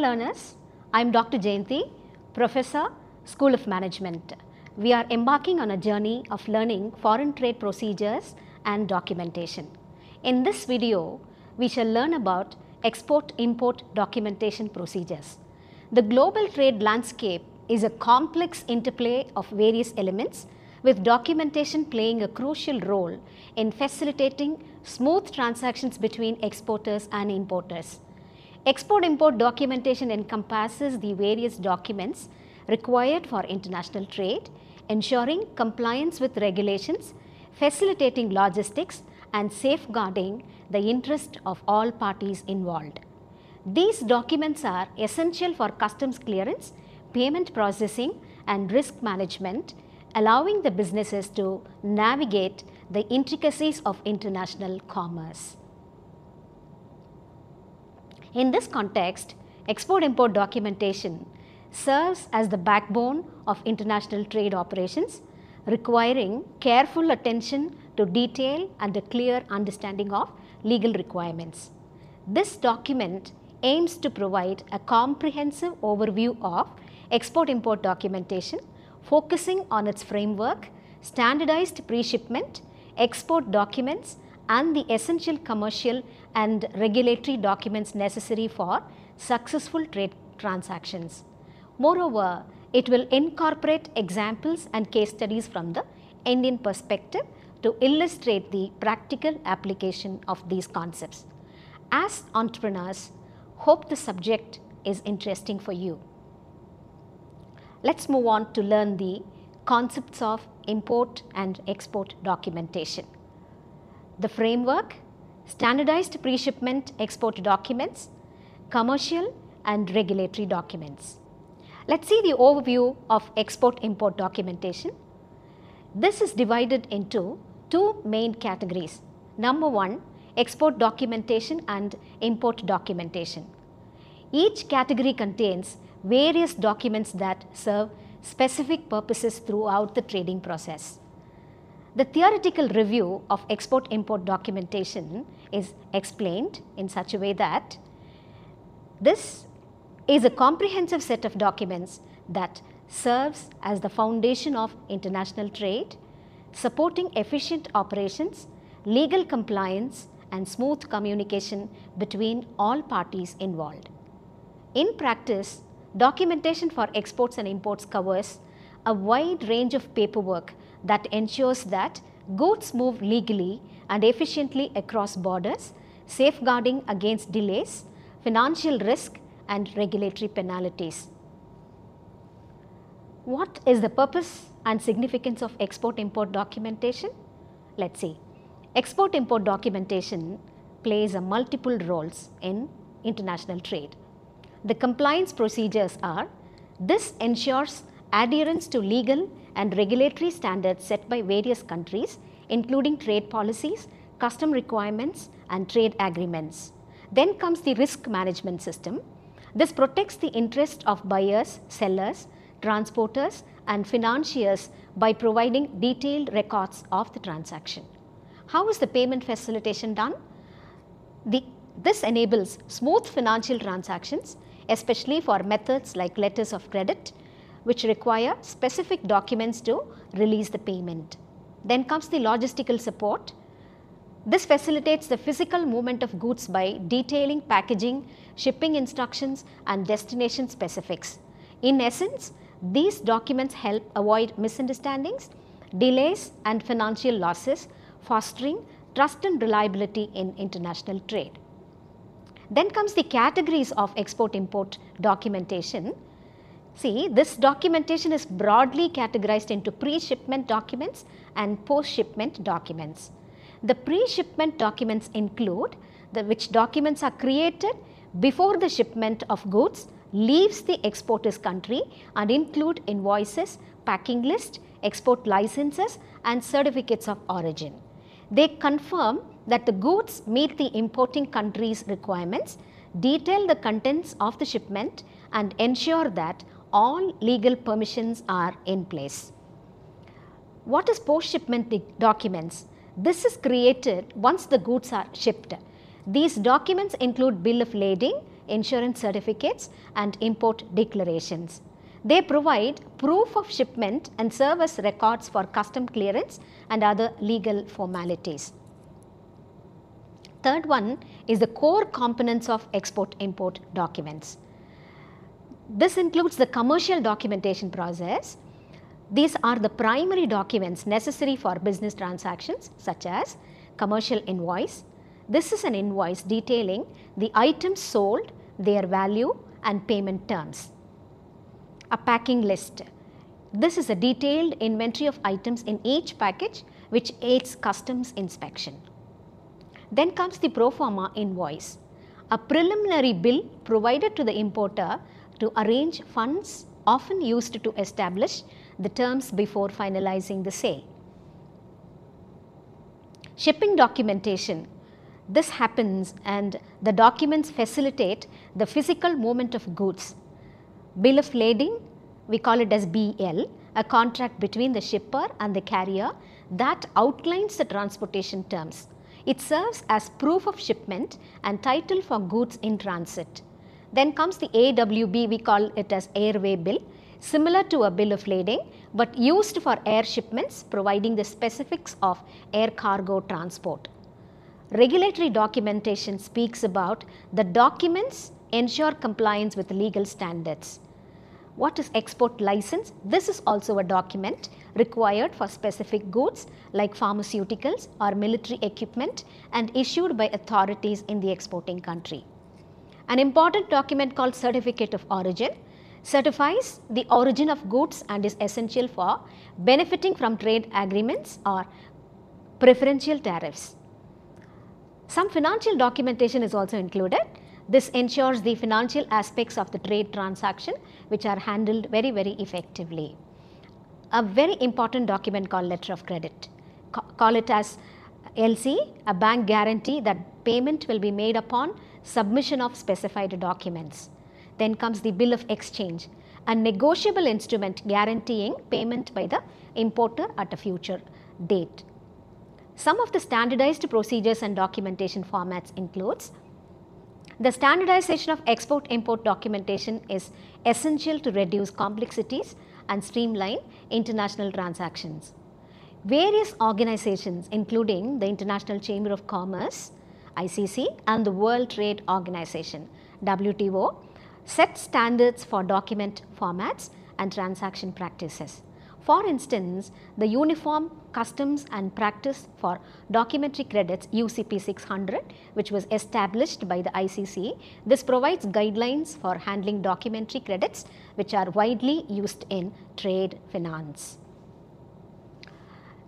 learners, I am Dr. Jayanti, Professor, School of Management. We are embarking on a journey of learning foreign trade procedures and documentation. In this video, we shall learn about export-import documentation procedures. The global trade landscape is a complex interplay of various elements, with documentation playing a crucial role in facilitating smooth transactions between exporters and importers. Export-import documentation encompasses the various documents required for international trade, ensuring compliance with regulations, facilitating logistics, and safeguarding the interest of all parties involved. These documents are essential for customs clearance, payment processing, and risk management, allowing the businesses to navigate the intricacies of international commerce. In this context, export-import documentation serves as the backbone of international trade operations, requiring careful attention to detail and a clear understanding of legal requirements. This document aims to provide a comprehensive overview of export-import documentation, focusing on its framework, standardized pre-shipment, export documents, and the essential commercial and regulatory documents necessary for successful trade transactions. Moreover, it will incorporate examples and case studies from the Indian perspective to illustrate the practical application of these concepts. As entrepreneurs, hope the subject is interesting for you. Let's move on to learn the concepts of import and export documentation. The framework, standardized pre-shipment export documents, commercial and regulatory documents. Let's see the overview of export-import documentation. This is divided into two main categories. Number one, export documentation and import documentation. Each category contains various documents that serve specific purposes throughout the trading process. The theoretical review of export-import documentation is explained in such a way that this is a comprehensive set of documents that serves as the foundation of international trade, supporting efficient operations, legal compliance, and smooth communication between all parties involved. In practice, documentation for exports and imports covers a wide range of paperwork that ensures that goods move legally and efficiently across borders, safeguarding against delays, financial risk, and regulatory penalties. What is the purpose and significance of export-import documentation? Let's see. Export-import documentation plays a multiple roles in international trade. The compliance procedures are: this ensures adherence to legal and regulatory standards set by various countries, including trade policies, custom requirements, and trade agreements. Then comes the risk management system. This protects the interest of buyers, sellers, transporters, and financiers by providing detailed records of the transaction. How is the payment facilitation done? This enables smooth financial transactions, especially for methods like letters of credit, which require specific documents to release the payment. Then comes the logistical support. This facilitates the physical movement of goods by detailing packaging, shipping instructions, and destination specifics. In essence, these documents help avoid misunderstandings, delays, and financial losses, fostering trust and reliability in international trade. Then comes the categories of export-import documentation. See, this documentation is broadly categorized into pre-shipment documents and post-shipment documents. The pre-shipment documents include which documents are created before the shipment of goods leaves the exporter's country and include invoices, packing list, export licenses, and certificates of origin. They confirm that the goods meet the importing country's requirements, detail the contents of the shipment, and ensure that all legal permissions are in place. What is post-shipment documents? This is created once the goods are shipped. These documents include bill of lading, insurance certificates, and import declarations. They provide proof of shipment and serve as records for custom clearance and other legal formalities. Third one is the core components of export-import documents. This includes the commercial documentation process. These are the primary documents necessary for business transactions, such as commercial invoice. This is an invoice detailing the items sold, their value, and payment terms. A packing list. This is a detailed inventory of items in each package which aids customs inspection. Then comes the pro forma invoice, a preliminary bill provided to the importer to arrange funds often used to establish the terms before finalizing the sale. Shipping documentation. This happens and the documents facilitate the physical movement of goods. Bill of lading, we call it as BL, a contract between the shipper and the carrier that outlines the transportation terms. It serves as proof of shipment and title for goods in transit. Then comes the AWB, we call it as airway bill, similar to a bill of lading but used for air shipments, providing the specifics of air cargo transport. Regulatory documentation speaks about the documents ensure compliance with legal standards. What is export license? This is also a document required for specific goods like pharmaceuticals or military equipment and issued by authorities in the exporting country. An important document called Certificate of Origin certifies the origin of goods and is essential for benefiting from trade agreements or preferential tariffs. Some financial documentation is also included. This ensures the financial aspects of the trade transaction which are handled very, very effectively. A very important document called letter of credit. Call it as LC, a bank guarantee that payment will be made upon submission of specified documents. Then comes the bill of exchange, a negotiable instrument guaranteeing payment by the importer at a future date. Some of the standardized procedures and documentation formats includes the standardization of export-import documentation is essential to reduce complexities and streamline international transactions. Various organizations including the International Chamber of Commerce, ICC, and the World Trade Organization, WTO, set standards for document formats and transaction practices. For instance, the Uniform Customs and Practice for Documentary Credits UCP 600, which was established by the ICC, this provides guidelines for handling documentary credits which are widely used in trade finance.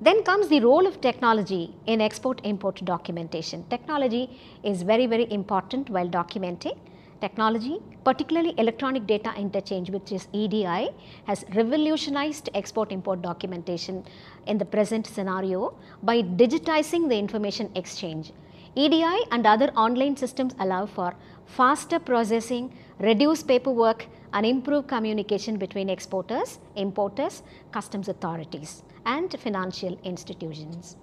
Then comes the role of technology in export-import documentation. Technology is very, very important while documenting. Technology, particularly electronic data interchange, which is EDI, has revolutionized export-import documentation in the present scenario by digitizing the information exchange. EDI and other online systems allow for faster processing, reduce paperwork, and improve communication between exporters, importers, customs authorities, and financial institutions.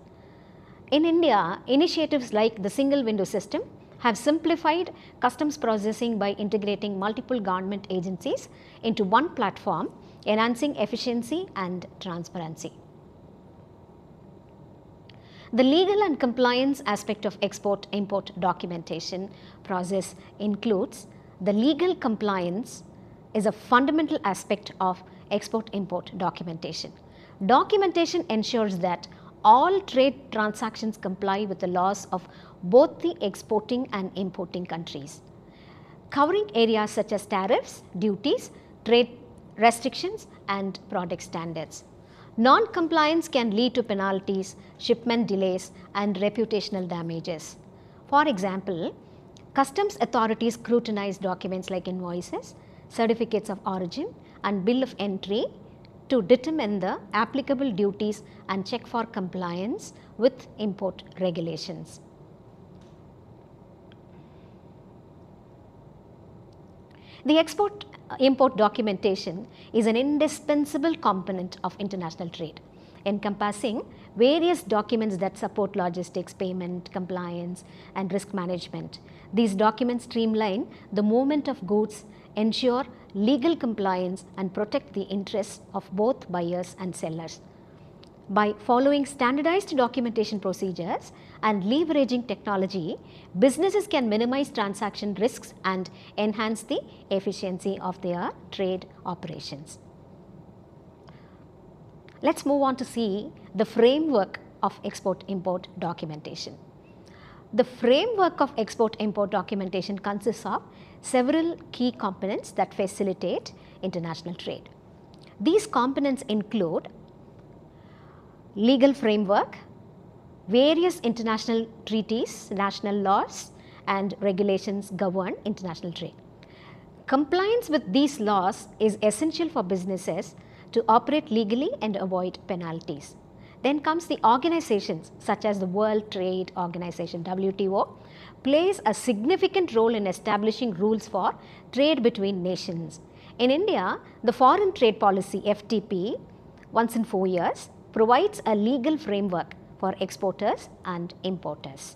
In India, initiatives like the single window system have simplified customs processing by integrating multiple government agencies into one platform, enhancing efficiency and transparency. The legal and compliance aspect of export-import documentation process includes the legal compliance is a fundamental aspect of export-import documentation. Documentation ensures that all trade transactions comply with the laws of both the exporting and importing countries, covering areas such as tariffs, duties, trade restrictions, and product standards. Non-compliance can lead to penalties, shipment delays, and reputational damages. For example, customs authorities scrutinize documents like invoices, certificates of origin, and bill of entry to determine the applicable duties and check for compliance with import regulations. The export-import documentation is an indispensable component of international trade. encompassing various documents that support logistics, payment, compliance, and risk management. These documents streamline the movement of goods, ensure legal compliance, and protect the interests of both buyers and sellers. By following standardized documentation procedures and leveraging technology, businesses can minimize transaction risks and enhance the efficiency of their trade operations. Let's move on to see the framework of export-import documentation. The framework of export-import documentation consists of several key components that facilitate international trade. These components include legal framework, various international treaties, national laws, and regulations govern international trade. Compliance with these laws is essential for businesses to operate legally and avoid penalties. Then comes the organizations such as the World Trade Organization (WTO) plays a significant role in establishing rules for trade between nations. In India, the Foreign Trade Policy (FTP) once in 4 years provides a legal framework for exporters and importers.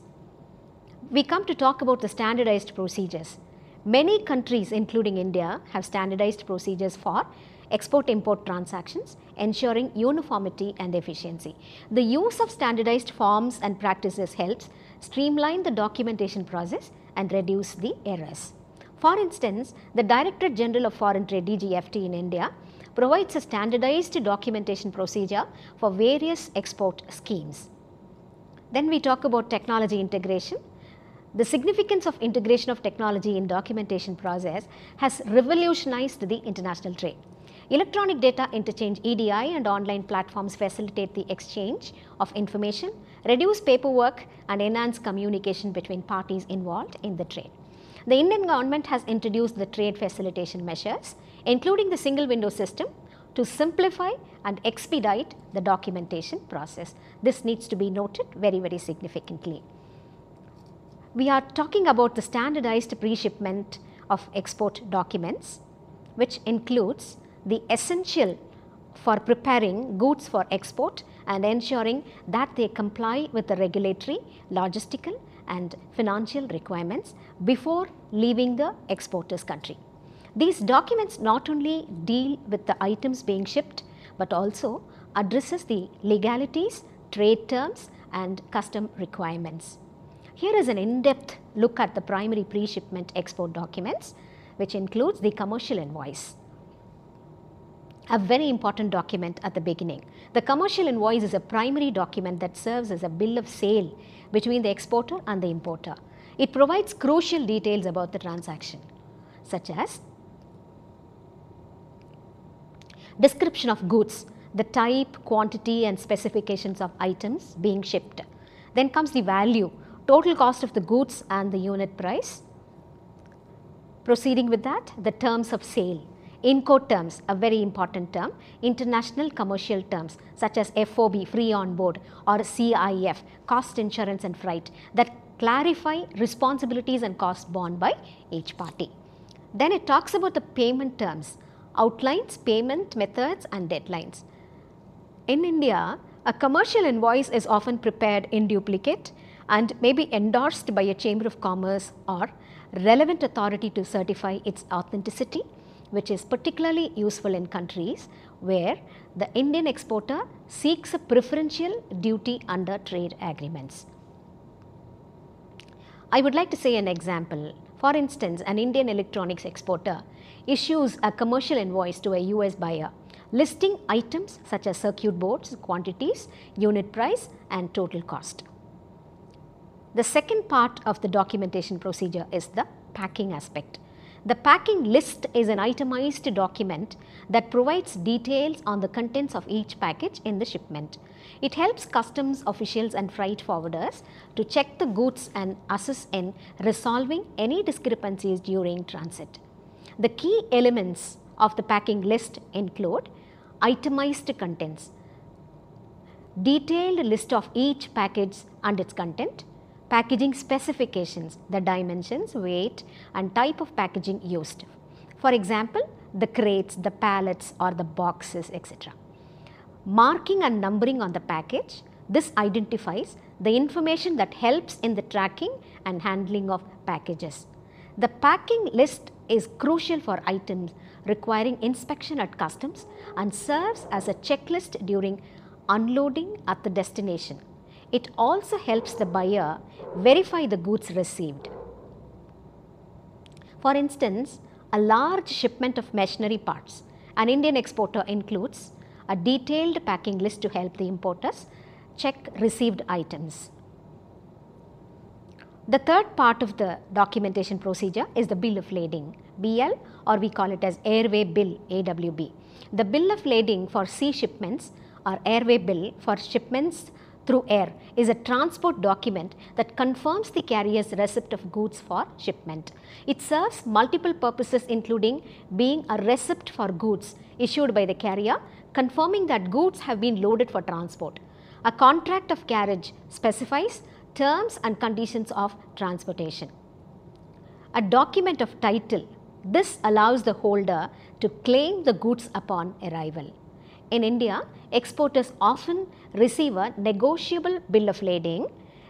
We come to talk about the standardized procedures. Many countries, including India, have standardized procedures for export-import transactions, ensuring uniformity and efficiency. The use of standardized forms and practices helps streamline the documentation process and reduce the errors. For instance, the Directorate General of Foreign Trade (DGFT) in India provides a standardized documentation procedure for various export schemes. Then we talk about technology integration. The significance of integration of technology in documentation process has revolutionized the international trade. Electronic data interchange (EDI) and online platforms facilitate the exchange of information, reduce paperwork, and enhance communication between parties involved in the trade. The Indian government has introduced the trade facilitation measures, including the single window system, to simplify and expedite the documentation process. This needs to be noted very significantly. We are talking about the standardized pre-shipment of export documents, which includes the essential for preparing goods for export and ensuring that they comply with the regulatory, logistical, and financial requirements before leaving the exporter's country. These documents not only deal with the items being shipped, but also addresses the legalities, trade terms, and custom requirements. Here is an in-depth look at the primary pre-shipment export documents, which includes the commercial invoice, a very important document at the beginning. The commercial invoice is a primary document that serves as a bill of sale between the exporter and the importer. It provides crucial details about the transaction, such as description of goods, the type, quantity, and specifications of items being shipped. Then comes the value, total cost of the goods and the unit price. Proceeding with that, the terms of sale. Incoterms, terms, a very important term, international commercial terms such as FOB, free on board, or CIF, cost, insurance and freight, that clarify responsibilities and costs borne by each party. Then it talks about the payment terms, outlines, payment methods and deadlines. In India, a commercial invoice is often prepared in duplicate and may be endorsed by a Chamber of Commerce or relevant authority to certify its authenticity, which is particularly useful in countries where the Indian exporter seeks a preferential duty under trade agreements. I would like to say an example. For instance, an Indian electronics exporter issues a commercial invoice to a US buyer listing items such as circuit boards, quantities, unit price and total cost. The second part of the documentation procedure is the packing aspect. The packing list is an itemized document that provides details on the contents of each package in the shipment. It helps customs officials and freight forwarders to check the goods and assist in resolving any discrepancies during transit. The key elements of the packing list include itemized contents, detailed list of each package and its content, packaging specifications, the dimensions, weight and type of packaging used. For example, the crates, the pallets or the boxes, etc. Marking and numbering on the package, this identifies the information that helps in the tracking and handling of packages. The packing list is crucial for items requiring inspection at customs and serves as a checklist during unloading at the destination. It also helps the buyer verify the goods received. For instance, a large shipment of machinery parts, an Indian exporter includes a detailed packing list to help the importers check received items. The third part of the documentation procedure is the bill of lading, BL, or we call it as airway bill, AWB. The bill of lading for sea shipments or airway bill for shipments through air is a transport document that confirms the carrier's receipt of goods for shipment. It serves multiple purposes, including being a receipt for goods issued by the carrier, confirming that goods have been loaded for transport. A contract of carriage specifies terms and conditions of transportation. A document of title, this allows the holder to claim the goods upon arrival. In India, exporters often receive a negotiable bill of lading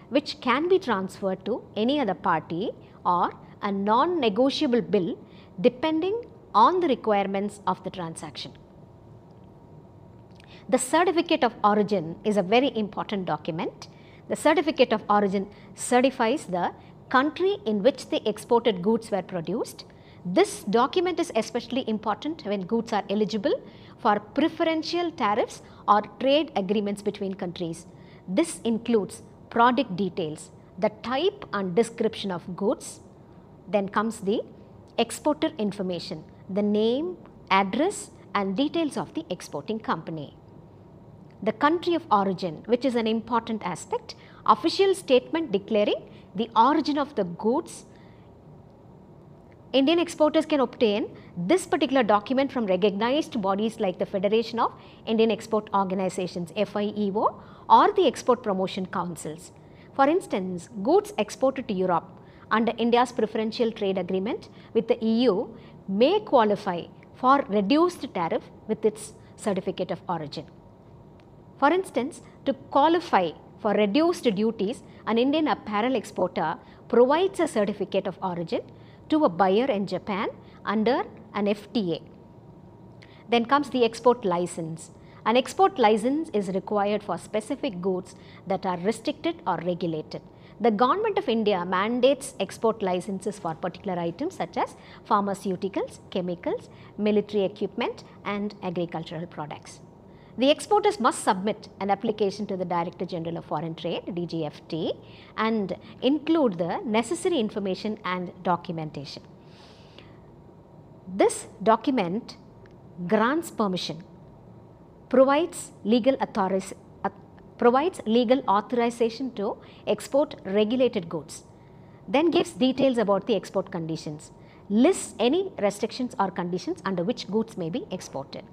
which can be transferred to any other party or a non-negotiable bill depending on the requirements of the transaction. The certificate of origin is a very important document. The certificate of origin certifies the country in which the exported goods were produced. This document is especially important when goods are eligible for preferential tariffs or trade agreements between countries. This includes product details, the type and description of goods. Then comes the exporter information, the name, address and details of the exporting company. The country of origin, which is an important aspect, official statement declaring the origin of the goods. Indian exporters can obtain this particular document from recognized bodies like the Federation of Indian Export Organizations, FIEO, or the Export Promotion Councils. For instance, goods exported to Europe under India's preferential trade agreement with the EU may qualify for reduced tariff with its certificate of origin. For instance, to qualify for reduced duties, an Indian apparel exporter provides a certificate of origin to a buyer in Japan under an FTA. Then comes the export license. An export license is required for specific goods that are restricted or regulated. The Government of India mandates export licenses for particular items such as pharmaceuticals, chemicals, military equipment and agricultural products. The exporters must submit an application to the Director General of Foreign Trade, DGFT, and include the necessary information and documentation. This document grants permission, provides legal authorization to export regulated goods, then gives details about the export conditions, lists any restrictions or conditions under which goods may be exported.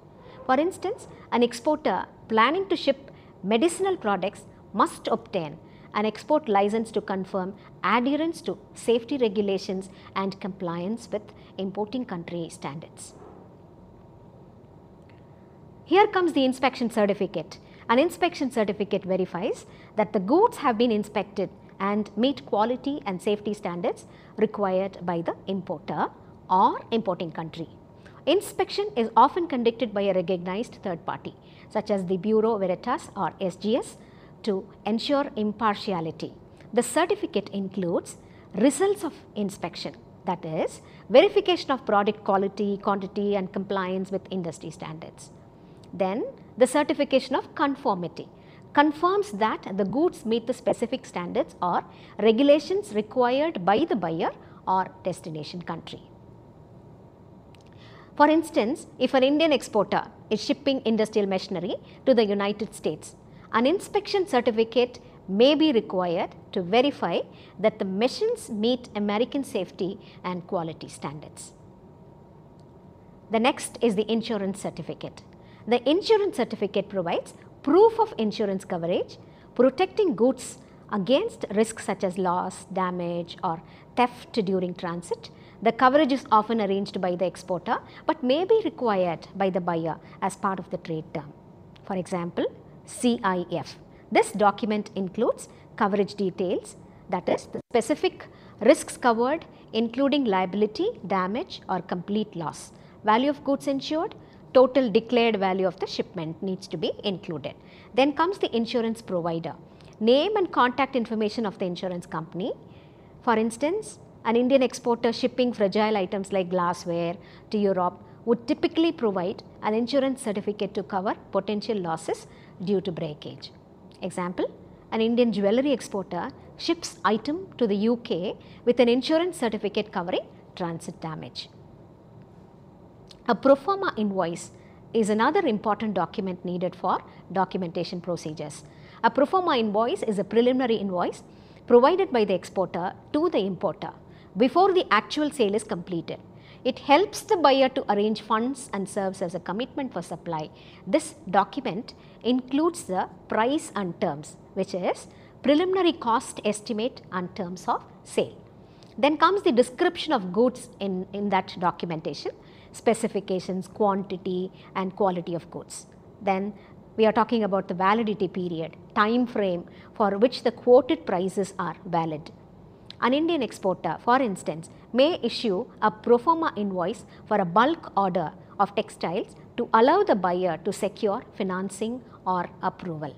For instance, an exporter planning to ship medicinal products must obtain an export license to confirm adherence to safety regulations and compliance with importing country standards. Here comes the inspection certificate. An inspection certificate verifies that the goods have been inspected and meet quality and safety standards required by the importer or importing country. Inspection is often conducted by a recognized third party such as the Bureau Veritas or SGS to ensure impartiality. The certificate includes results of inspection, that is, verification of product quality, quantity and compliance with industry standards. Then the certification of conformity confirms that the goods meet the specific standards or regulations required by the buyer or destination country. For instance, if an Indian exporter is shipping industrial machinery to the United States, an inspection certificate may be required to verify that the machines meet American safety and quality standards. The next is the insurance certificate. The insurance certificate provides proof of insurance coverage, protecting goods against risks such as loss, damage or theft during transit. The coverage is often arranged by the exporter but may be required by the buyer as part of the trade term. For example, CIF. This document includes coverage details, that is the specific risks covered including liability, damage or complete loss, value of goods insured, total declared value of the shipment needs to be included. Then comes the insurance provider, name and contact information of the insurance company. For instance, an Indian exporter shipping fragile items like glassware to Europe would typically provide an insurance certificate to cover potential losses due to breakage. Example, an Indian jewellery exporter ships item to the UK with an insurance certificate covering transit damage. A pro forma invoice is another important document needed for documentation procedures. A pro forma invoice is a preliminary invoice provided by the exporter to the importer before the actual sale is completed. It helps the buyer to arrange funds and serves as a commitment for supply. This document includes the price and terms, which is preliminary cost estimate and terms of sale. Then comes the description of goods in that documentation, specifications, quantity and quality of goods. Then we are talking about the validity period, time frame for which the quoted prices are valid. An Indian exporter, for instance, may issue a pro forma invoice for a bulk order of textiles to allow the buyer to secure financing or approval.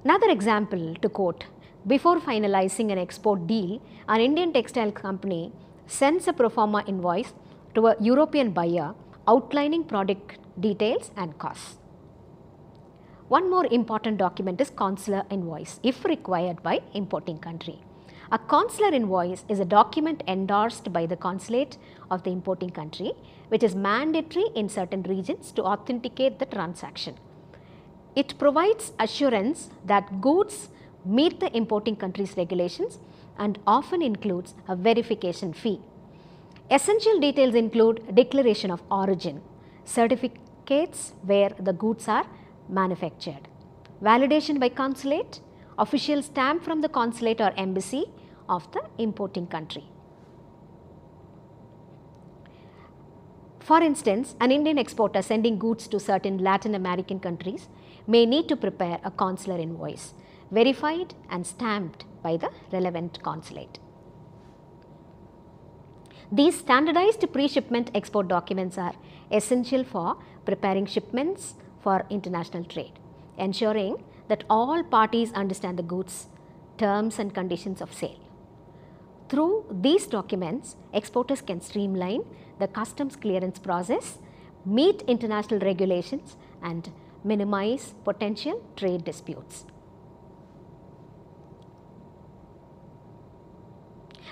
Another example to quote, before finalizing an export deal, an Indian textile company sends a pro forma invoice to a European buyer outlining product details and costs. One more important document is consular invoice if required by importing country. A consular invoice is a document endorsed by the consulate of the importing country, which is mandatory in certain regions to authenticate the transaction. It provides assurance that goods meet the importing country's regulations and often includes a verification fee. Essential details include declaration of origin, certificates where the goods are manufactured, validation by consulate, official stamp from the consulate or embassy of the importing country. For instance, an Indian exporter sending goods to certain Latin American countries may need to prepare a consular invoice, verified and stamped by the relevant consulate. These standardized pre-shipment export documents are essential for preparing shipments for international trade, ensuring that all parties understand the goods, terms and conditions of sale. Through these documents, exporters can streamline the customs clearance process, meet international regulations and minimize potential trade disputes.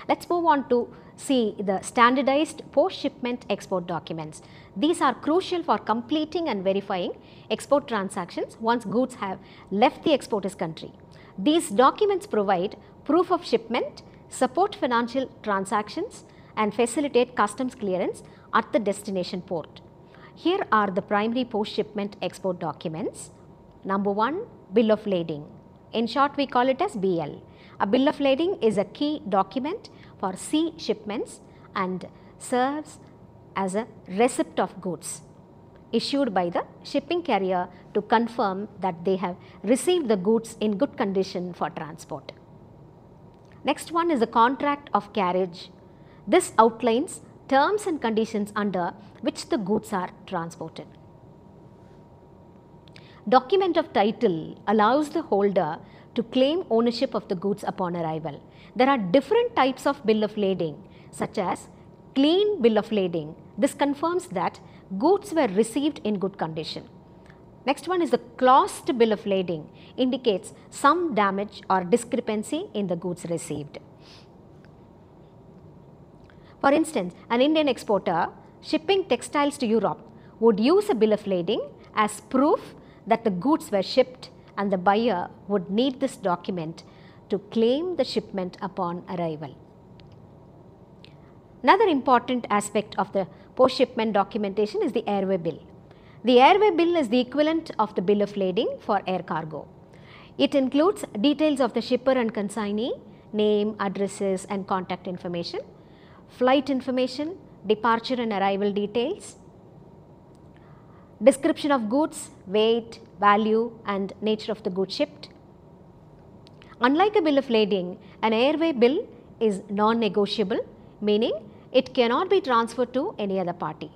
Let's move on to see the standardized post-shipment export documents. These are crucial for completing and verifying export transactions once goods have left the exporter's country. These documents provide proof of shipment, support financial transactions and facilitate customs clearance at the destination port. Here are the primary post-shipment export documents. Number 1, bill of lading. In short, we call it as BL. A bill of lading is a key document for sea shipments and serves as a receipt of goods issued by the shipping carrier to confirm that they have received the goods in good condition for transport. Next one is a contract of carriage. This outlines terms and conditions under which the goods are transported. Document of title allows the holder to claim ownership of the goods upon arrival. There are different types of bill of lading, such as clean bill of lading. This confirms that goods were received in good condition. Next one is the closed bill of lading, indicates some damage or discrepancy in the goods received. For instance, an Indian exporter shipping textiles to Europe would use a bill of lading as proof that the goods were shipped, and the buyer would need this document to claim the shipment upon arrival. Another important aspect of the post-shipment documentation is the airway bill. The airway bill is the equivalent of the bill of lading for air cargo. It includes details of the shipper and consignee, name, addresses and contact information, flight information, departure and arrival details. description of goods, weight, value and nature of the goods shipped. Unlike a bill of lading, an airway bill is non-negotiable, meaning it cannot be transferred to any other party.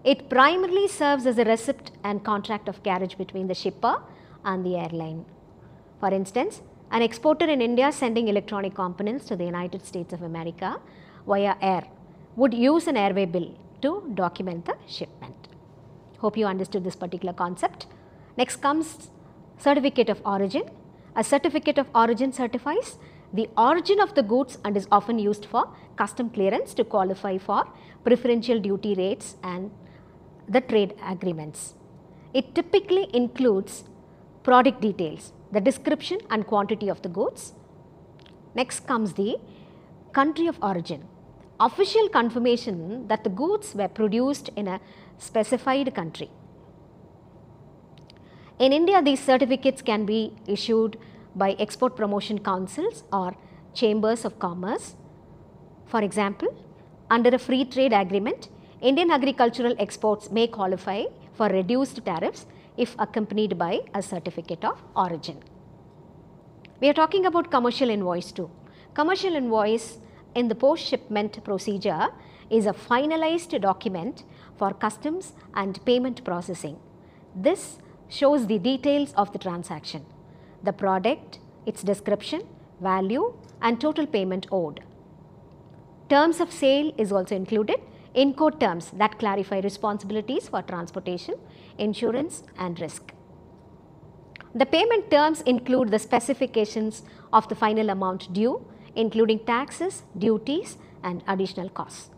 It primarily serves as a receipt and contract of carriage between the shipper and the airline. For instance, an exporter in India sending electronic components to the United States of America via air would use an airway bill to document the shipment. Hope you understood this particular concept. Next comes certificate of origin. A certificate of origin certifies the origin of the goods and is often used for custom clearance to qualify for preferential duty rates and the trade agreements. It typically includes product details, the description and quantity of the goods. Next comes the country of origin, official confirmation that the goods were produced in a specified country. In India, these certificates can be issued by export promotion councils or chambers of commerce. For example, under a free trade agreement, Indian agricultural exports may qualify for reduced tariffs if accompanied by a certificate of origin. We are talking about commercial invoice too. Commercial invoice in the post-shipment procedure is a finalized document for customs and payment processing. This shows the details of the transaction, the product, its description, value and total payment owed. Terms of sale is also included, in-code terms that clarify responsibilities for transportation, insurance and risk. The payment terms include the specifications of the final amount due, including taxes, duties and additional costs.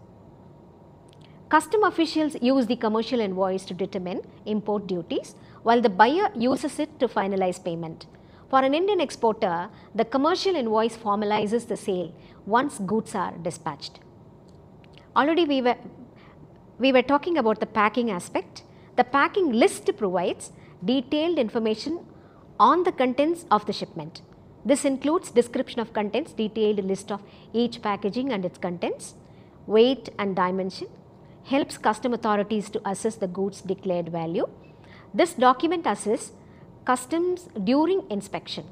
Custom officials use the commercial invoice to determine import duties, while the buyer uses it to finalize payment. For an Indian exporter, the commercial invoice formalizes the sale once goods are dispatched. Already we were talking about the packing aspect. The packing list provides detailed information on the contents of the shipment. This includes description of contents, detailed list of each packaging and its contents, weight and dimension, helps custom authorities to assess the goods declared value. This document assists customs during inspection,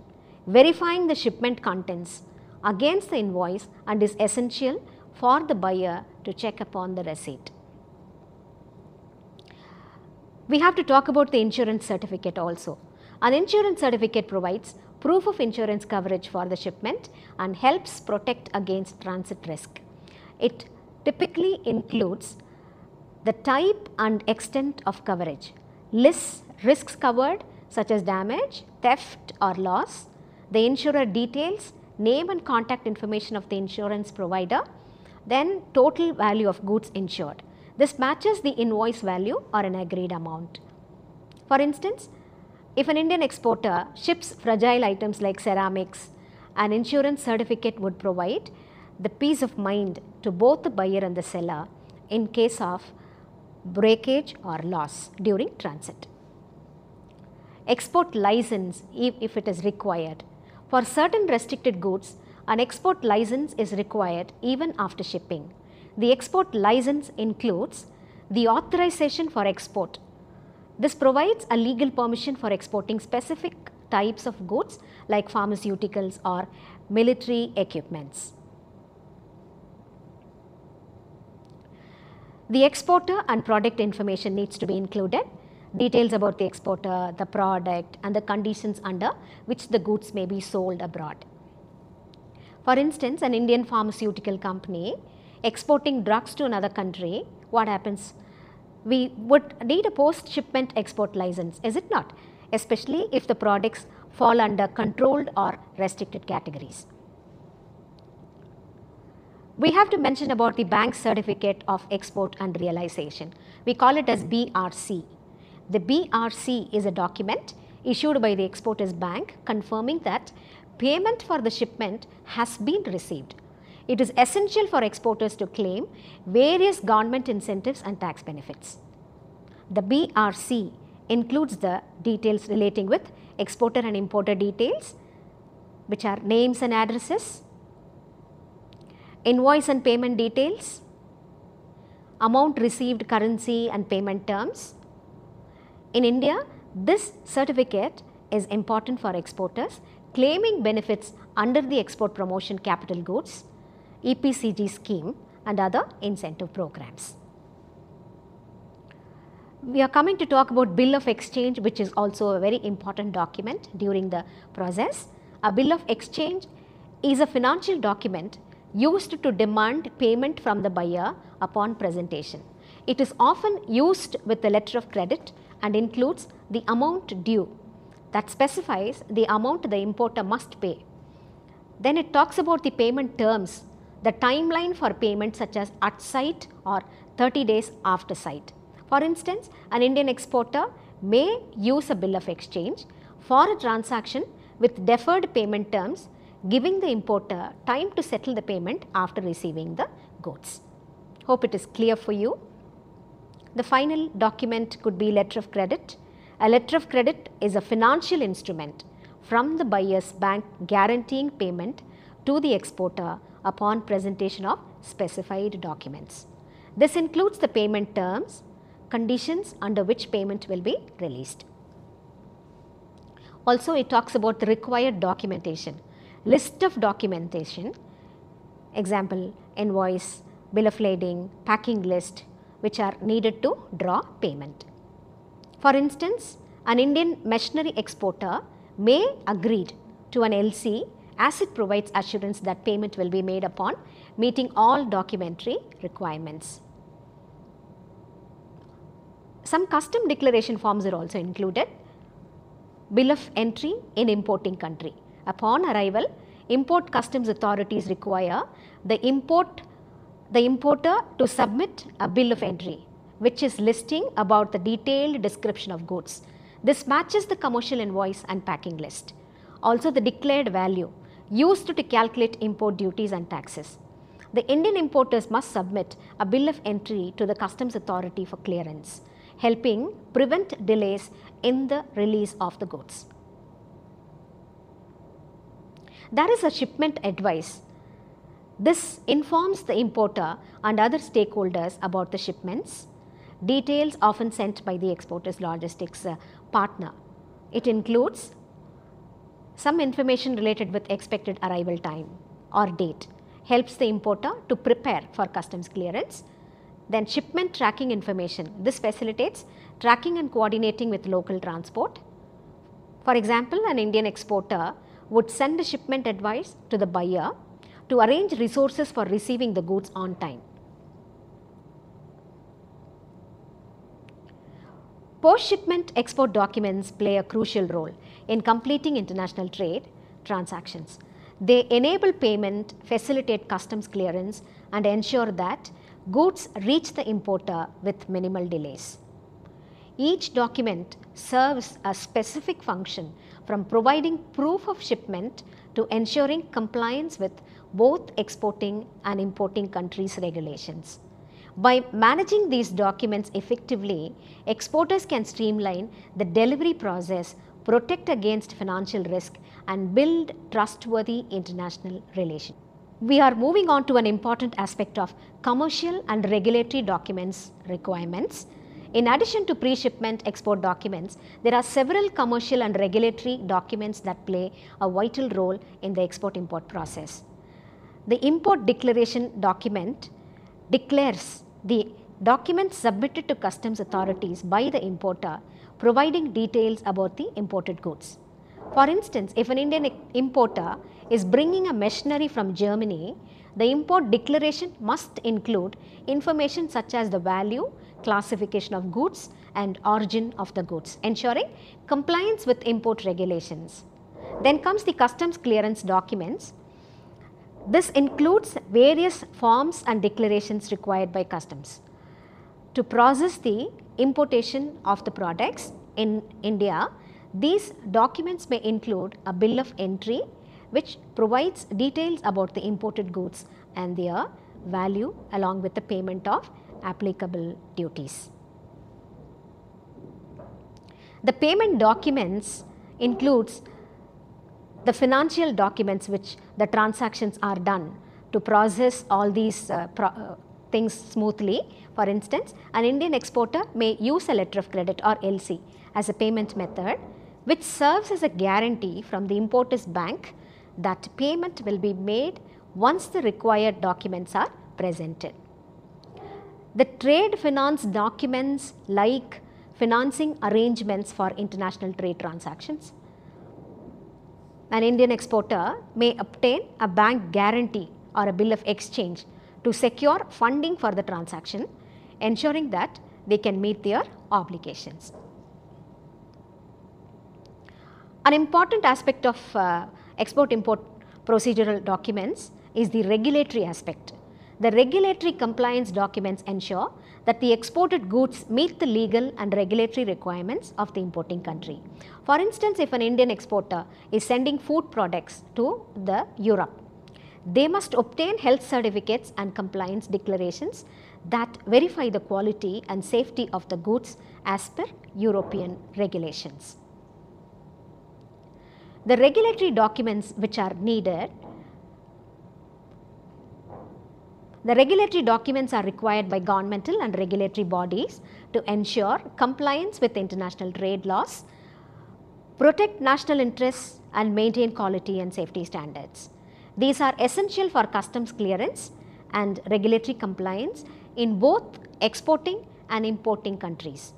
verifying the shipment contents against the invoice and is essential for the buyer to check upon the receipt. We have to talk about the insurance certificate also. An insurance certificate provides proof of insurance coverage for the shipment and helps protect against transit risk. It typically includes the type and extent of coverage, lists risks covered such as damage, theft or loss, the insurer details, name and contact information of the insurance provider, then total value of goods insured. This matches the invoice value or an agreed amount. For instance, if an Indian exporter ships fragile items like ceramics, an insurance certificate would provide the peace of mind to both the buyer and the seller in case of breakage or loss during transit. Export license if it is required. For certain restricted goods, an export license is required even after shipping. The export license includes the authorization for export. This provides a legal permission for exporting specific types of goods like pharmaceuticals or military equipments. The exporter and product information needs to be included. Details about the exporter, the product and the conditions under which the goods may be sold abroad. For instance, an Indian pharmaceutical company exporting drugs to another country, what happens? We would need a post-shipment export license, is it not? Especially if the products fall under controlled or restricted categories. We have to mention about the bank certificate of export and realization. We call it as BRC. The BRC is a document issued by the exporter's bank confirming that payment for the shipment has been received. It is essential for exporters to claim various government incentives and tax benefits. The BRC includes the details relating with exporter and importer details, which are names and addresses, invoice and payment details, amount received, currency and payment terms, In India, this certificate is important for exporters claiming benefits under the Export Promotion Capital Goods, EPCG scheme and other incentive programs. We are coming to talk about Bill of Exchange, which is also a very important document during the process. A Bill of Exchange is a financial document used to demand payment from the buyer upon presentation. It is often used with the letter of credit and includes the amount due that specifies the amount the importer must pay. Then it talks about the payment terms, the timeline for payment such as at sight or 30 days after sight. For instance, an Indian exporter may use a bill of exchange for a transaction with deferred payment terms, giving the importer time to settle the payment after receiving the goods. Hope it is clear for you. The final document could be letter of credit. A letter of credit is a financial instrument from the buyer's bank guaranteeing payment to the exporter upon presentation of specified documents. This includes the payment terms, conditions under which payment will be released. Also, it talks about the required documentation, list of documentation, example invoice, bill of lading, packing list, which are needed to draw payment. For instance, an Indian machinery exporter may agree to an LC as it provides assurance that payment will be made upon meeting all documentary requirements. Some custom declaration forms are also included. Bill of entry in importing country. Upon arrival, import customs authorities require the importer to submit a bill of entry, which is listing about the detailed description of goods. This matches the commercial invoice and packing list. Also, the declared value used to calculate import duties and taxes. The Indian importers must submit a bill of entry to the customs authority for clearance, helping prevent delays in the release of the goods. There is a shipment advice. This informs the importer and other stakeholders about the shipments, details often sent by the exporter's logistics partner. It includes some information related with expected arrival time or date, helps the importer to prepare for customs clearance. Then shipment tracking information. This facilitates tracking and coordinating with local transport. For example, an Indian exporter would send a shipment advice to the buyer to arrange resources for receiving the goods on time. Post-shipment export documents play a crucial role in completing international trade transactions. They enable payment, facilitate customs clearance, and ensure that goods reach the importer with minimal delays. Each document serves a specific function, from providing proof of shipment to ensuring compliance with both exporting and importing countries' regulations. By managing these documents effectively, exporters can streamline the delivery process, protect against financial risk, and build trustworthy international relations. We are moving on to an important aspect of commercial and regulatory documents requirements. In addition to pre-shipment export documents, there are several commercial and regulatory documents that play a vital role in the export-import process. The import declaration document declares the documents submitted to customs authorities by the importer, providing details about the imported goods. For instance, if an Indian importer is bringing a machinery from Germany, the import declaration must include information such as the value, classification of goods and origin of the goods, ensuring compliance with import regulations. Then comes the customs clearance documents. This includes various forms and declarations required by customs. To process the importation of the products in India, these documents may include a bill of entry, which provides details about the imported goods and their value along with the payment of applicable duties. The payment documents includes the financial documents which the transactions are done to process all these things smoothly. For instance, an Indian exporter may use a letter of credit or LC as a payment method, which serves as a guarantee from the importer's bank that payment will be made once the required documents are presented. The trade finance documents like financing arrangements for international trade transactions. An Indian exporter may obtain a bank guarantee or a bill of exchange to secure funding for the transaction, ensuring that they can meet their obligations. An important aspect of export-import procedural documents is the regulatory aspect. The regulatory compliance documents ensure that the exported goods meet the legal and regulatory requirements of the importing country. For instance, if an Indian exporter is sending food products to Europe, they must obtain health certificates and compliance declarations that verify the quality and safety of the goods as per European regulations. The regulatory documents which are needed, the regulatory documents are required by governmental and regulatory bodies to ensure compliance with international trade laws, protect national interests and maintain quality and safety standards. These are essential for customs clearance and regulatory compliance in both exporting and importing countries.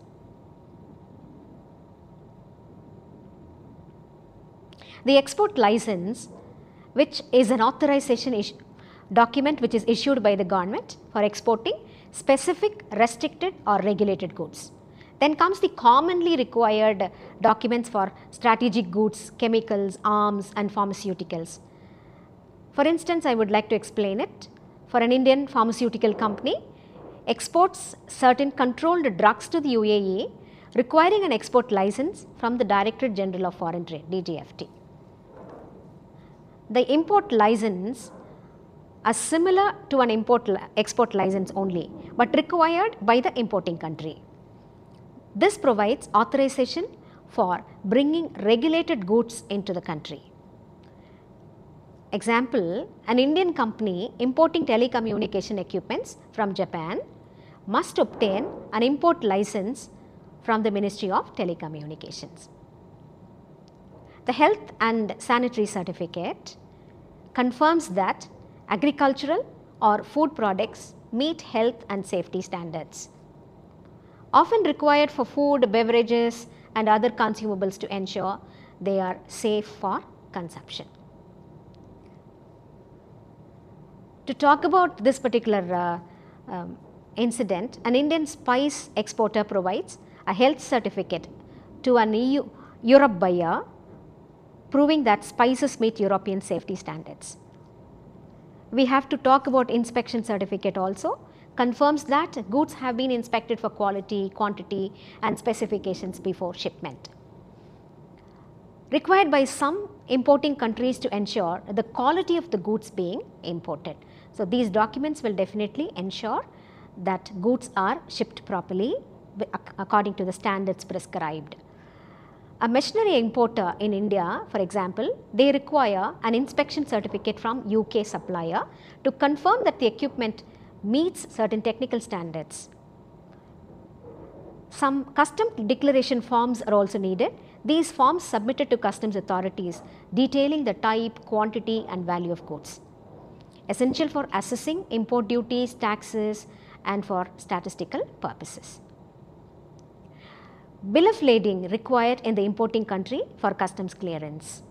The export license, which is an authorization document which is issued by the government for exporting specific restricted or regulated goods. Then comes the commonly required documents for strategic goods, chemicals, arms and pharmaceuticals. For instance, I would like to explain it. For an Indian pharmaceutical company, exports certain controlled drugs to the UAE, requiring an export license from the Directorate General of Foreign Trade, DGFT. The import license are similar to an export license only, but required by the importing country. This provides authorization for bringing regulated goods into the country. Example, an Indian company importing telecommunication equipments from Japan must obtain an import license from the Ministry of Telecommunications. The health and sanitary certificate confirms that agricultural or food products meet health and safety standards, often required for food, beverages and other consumables to ensure they are safe for consumption. To talk about this particular incident, an Indian spice exporter provides a health certificate to an Europe buyer, proving that spices meet European safety standards. We have to talk about inspection certificate also, confirms that goods have been inspected for quality, quantity and specifications before shipment. Required by some importing countries to ensure the quality of the goods being imported. So, these documents will definitely ensure that goods are shipped properly according to the standards prescribed. A machinery importer in India, for example, they require an inspection certificate from UK supplier to confirm that the equipment meets certain technical standards. Some custom declaration forms are also needed. These forms submitted to customs authorities detailing the type, quantity and value of goods, essential for assessing import duties, taxes and for statistical purposes. Bill of lading required in the importing country for customs clearance.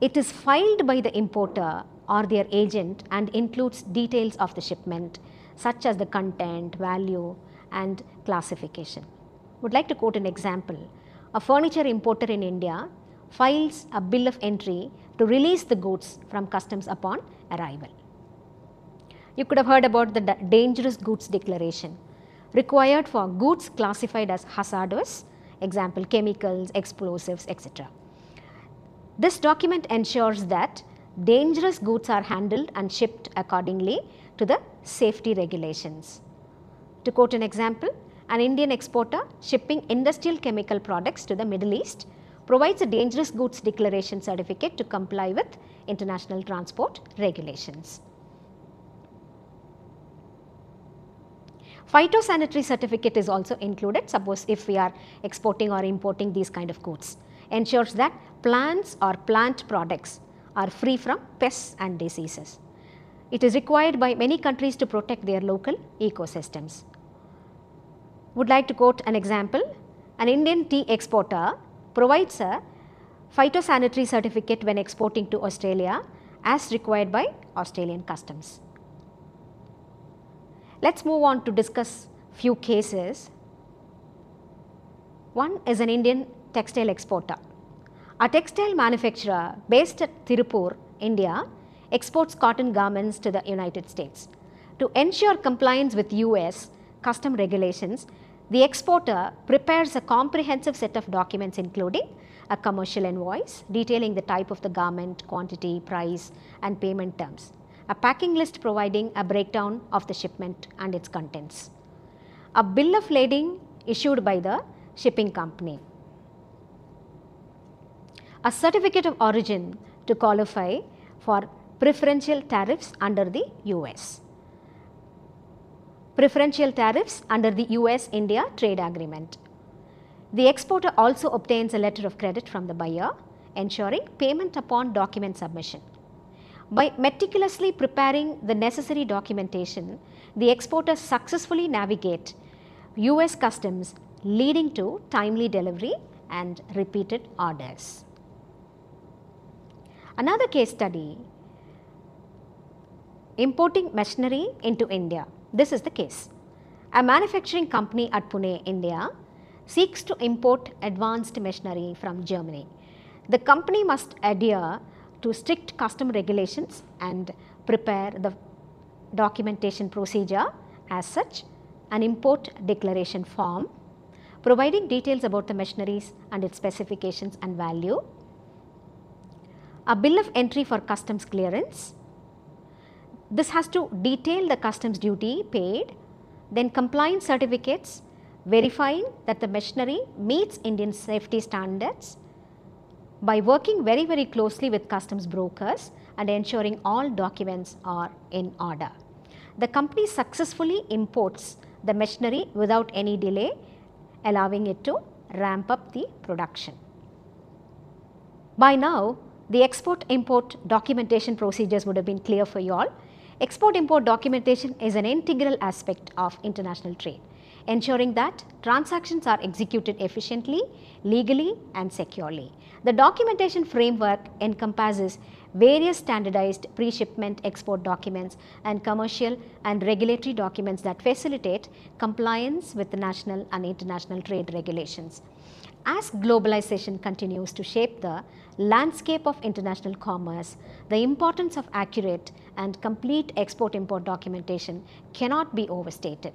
It is filed by the importer or their agent and includes details of the shipment such as the content, value and classification. Would like to quote an example. A furniture importer in India files a bill of entry to release the goods from customs upon arrival. You could have heard about the dangerous goods declaration, required for goods classified as hazardous, example chemicals, explosives, etc. This document ensures that dangerous goods are handled and shipped accordingly to the safety regulations. To quote an example, an Indian exporter shipping industrial chemical products to the Middle East provides a dangerous goods declaration certificate to comply with international transport regulations. Phytosanitary certificate is also included, suppose if we are exporting or importing these kind of goods. Ensures that plants or plant products are free from pests and diseases. It is required by many countries to protect their local ecosystems. Would like to quote an example. An Indian tea exporter provides a phytosanitary certificate when exporting to Australia as required by Australian customs. Let's move on to discuss few cases. One is an Indian textile exporter. A textile manufacturer based at Tirupur, India, exports cotton garments to the United States. To ensure compliance with US custom regulations, the exporter prepares a comprehensive set of documents including a commercial invoice detailing the type of the garment, quantity, price and payment terms, a packing list providing a breakdown of the shipment and its contents, a bill of lading issued by the shipping company, a certificate of origin to qualify for preferential tariffs under the US. Preferential tariffs under the US-India trade agreement. The exporter also obtains a letter of credit from the buyer, ensuring payment upon document submission. By meticulously preparing the necessary documentation, the exporter successfully navigates US customs, leading to timely delivery and repeated orders. Another case study, importing machinery into India. This is the case. A manufacturing company at Pune, India seeks to import advanced machinery from Germany. The company must adhere to strict custom regulations and prepare the documentation procedure as such, an import declaration form providing details about the machineries and its specifications and value, a bill of entry for customs clearance. This has to detail the customs duty paid, then compliance certificates verifying that the machinery meets Indian safety standards by working very closely with customs brokers and ensuring all documents are in order. The company successfully imports the machinery without any delay, allowing it to ramp up the production. By now, the export-import documentation procedures would have been clear for you all. Export-import documentation is an integral aspect of international trade, ensuring that transactions are executed efficiently, legally and securely. The documentation framework encompasses various standardized pre-shipment export documents and commercial and regulatory documents that facilitate compliance with the national and international trade regulations. As globalization continues to shape the landscape of international commerce, the importance of accurate and complete export-import documentation cannot be overstated.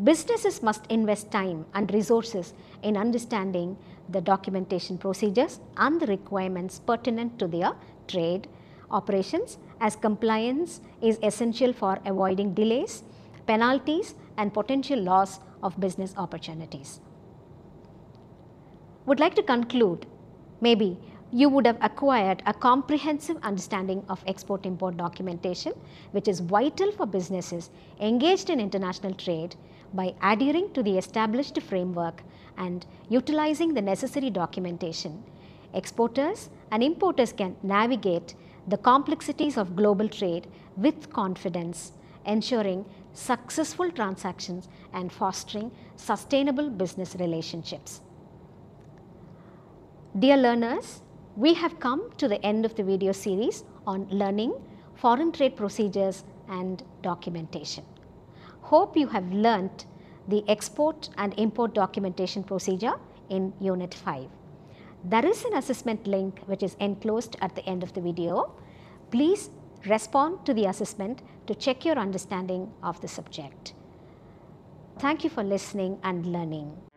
Businesses must invest time and resources in understanding the documentation procedures and the requirements pertinent to their trade operations, as compliance is essential for avoiding delays, penalties and potential loss of business opportunities. Would like to conclude, maybe you would have acquired a comprehensive understanding of export-import documentation, which is vital for businesses engaged in international trade by adhering to the established framework and utilizing the necessary documentation. Exporters and importers can navigate the complexities of global trade with confidence, ensuring successful transactions and fostering sustainable business relationships. Dear learners, we have come to the end of the video series on learning foreign trade procedures and documentation. Hope you have learnt the export and import documentation procedure in Unit 5. There is an assessment link which is enclosed at the end of the video. Please respond to the assessment to check your understanding of the subject. Thank you for listening and learning.